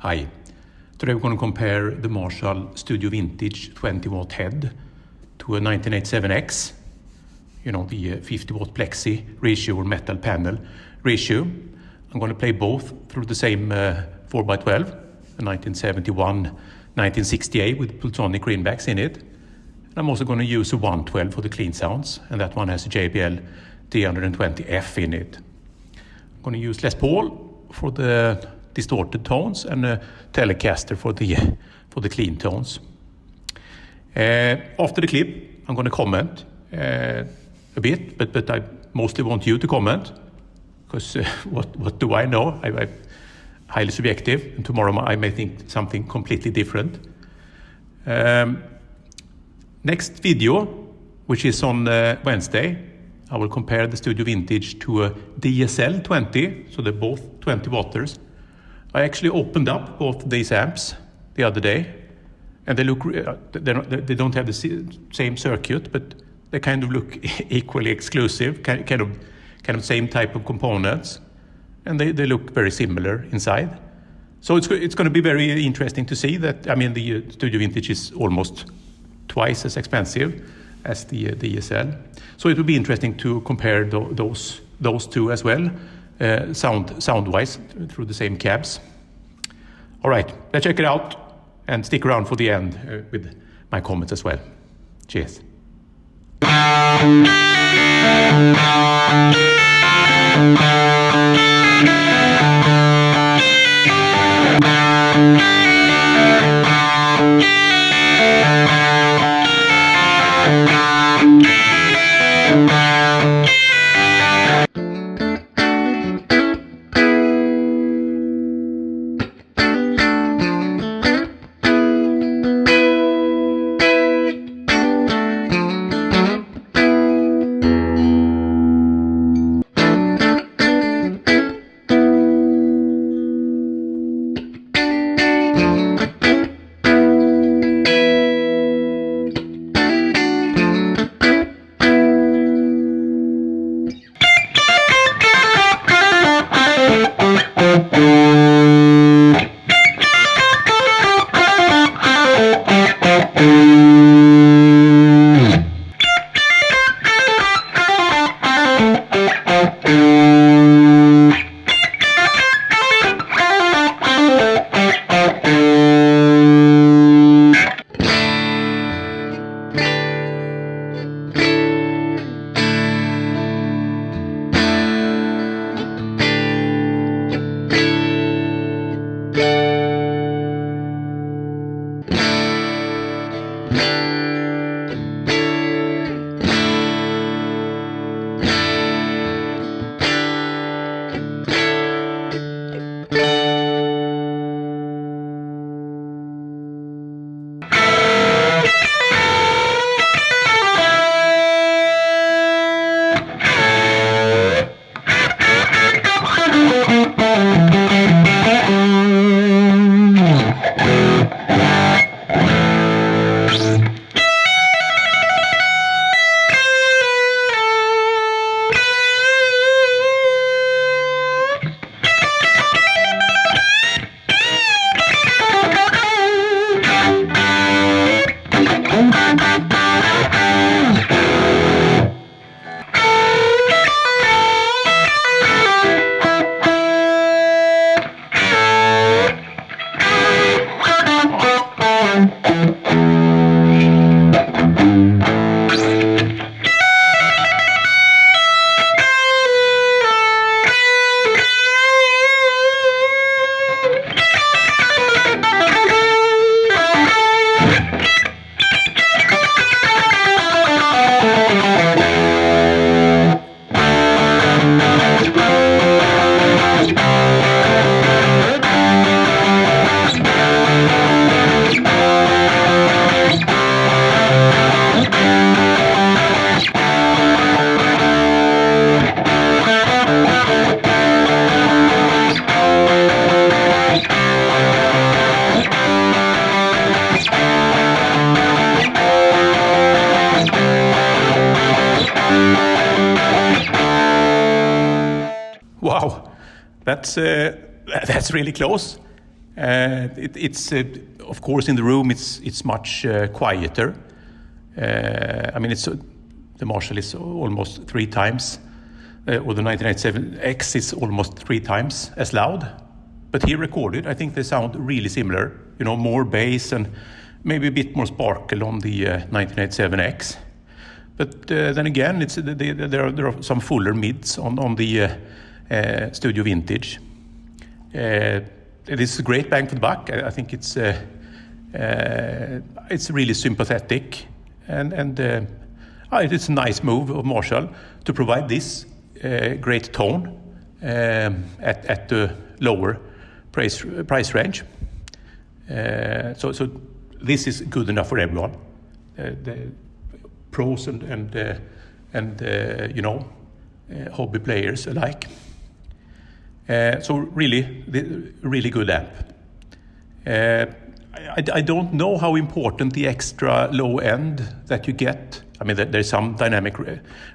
Hi. Today we're going to compare the Marshall Studio Vintage 20-watt head to a 1987X, the 50-watt Plexi Reissue or metal panel Reissue. I'm going to play both through the same 4x12, a 1971 1960A with Pulsonic Greenbacks in it. And I'm also going to use a 112 for the clean sounds, and that one has a JBL D120F in it. I'm going to use Les Paul for the distorted tones and a Telecaster for the clean tones. After the clip, I'm going to comment a bit, but I mostly want you to comment, because what do I know? I'm highly subjective, and tomorrow I may think something completely different. Next video, which is on Wednesday, I will compare the Studio Vintage to a DSL 20, so they're both 20 watters. I actually opened up both these amps the other day, and they look they don't have the same circuit, but they kind of look equally exclusive, kind of same type of components, and they look very similar inside. So it's going to be very interesting to see that. I mean, the Studio Vintage is almost twice as expensive as the DSL, so it will be interesting to compare those two as well, sound-wise, through the same cabs. All right, let's check it out and stick around for the end with my comments as well. Cheers. Wow, that's really close. It's of course in the room it's much quieter. I mean, the Marshall is almost 3 times, or the 1987X is almost 3 times as loud. But here recorded, I think they sound really similar. You know, more bass and maybe a bit more sparkle on the 1987X. But then again, there are some fuller mids on the Studio Vintage. It is a great bang for the buck. I think it's really sympathetic, and it's a nice move of Marshall to provide this great tone at the lower price range. So this is good enough for everyone, the pros and you know, hobby players alike. So really good amp. I don't know how important the extra low end that you get. I mean, there's some dynamic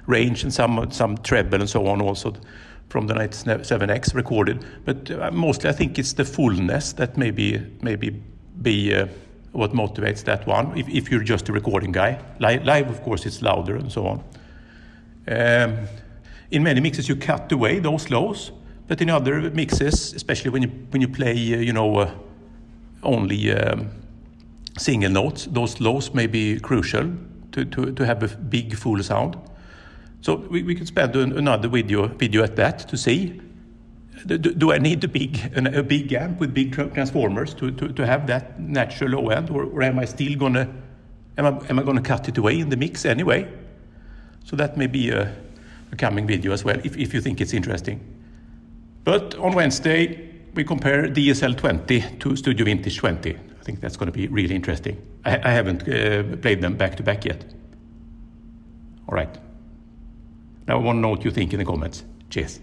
range and some treble and so on also from the 97X recorded, but mostly I think it's the fullness that maybe be what motivates that one. If you're just a recording guy, live of course it's louder and so on. In many mixes you cut away those lows, but in other mixes, especially when you play, you know, only single notes, those lows may be crucial to have a big full sound. So we could spend another video at that to see, do I need a big amp with big transformers to have that natural low end, or am I still gonna cut it away in the mix anyway? So that may be a coming video as well, if you think it's interesting. But on Wednesday we compare DSL 20 to Studio Vintage 20. I think that's going to be really interesting. I haven't played them back to back yet. All right. Now I want to know what you think in the comments. Cheers.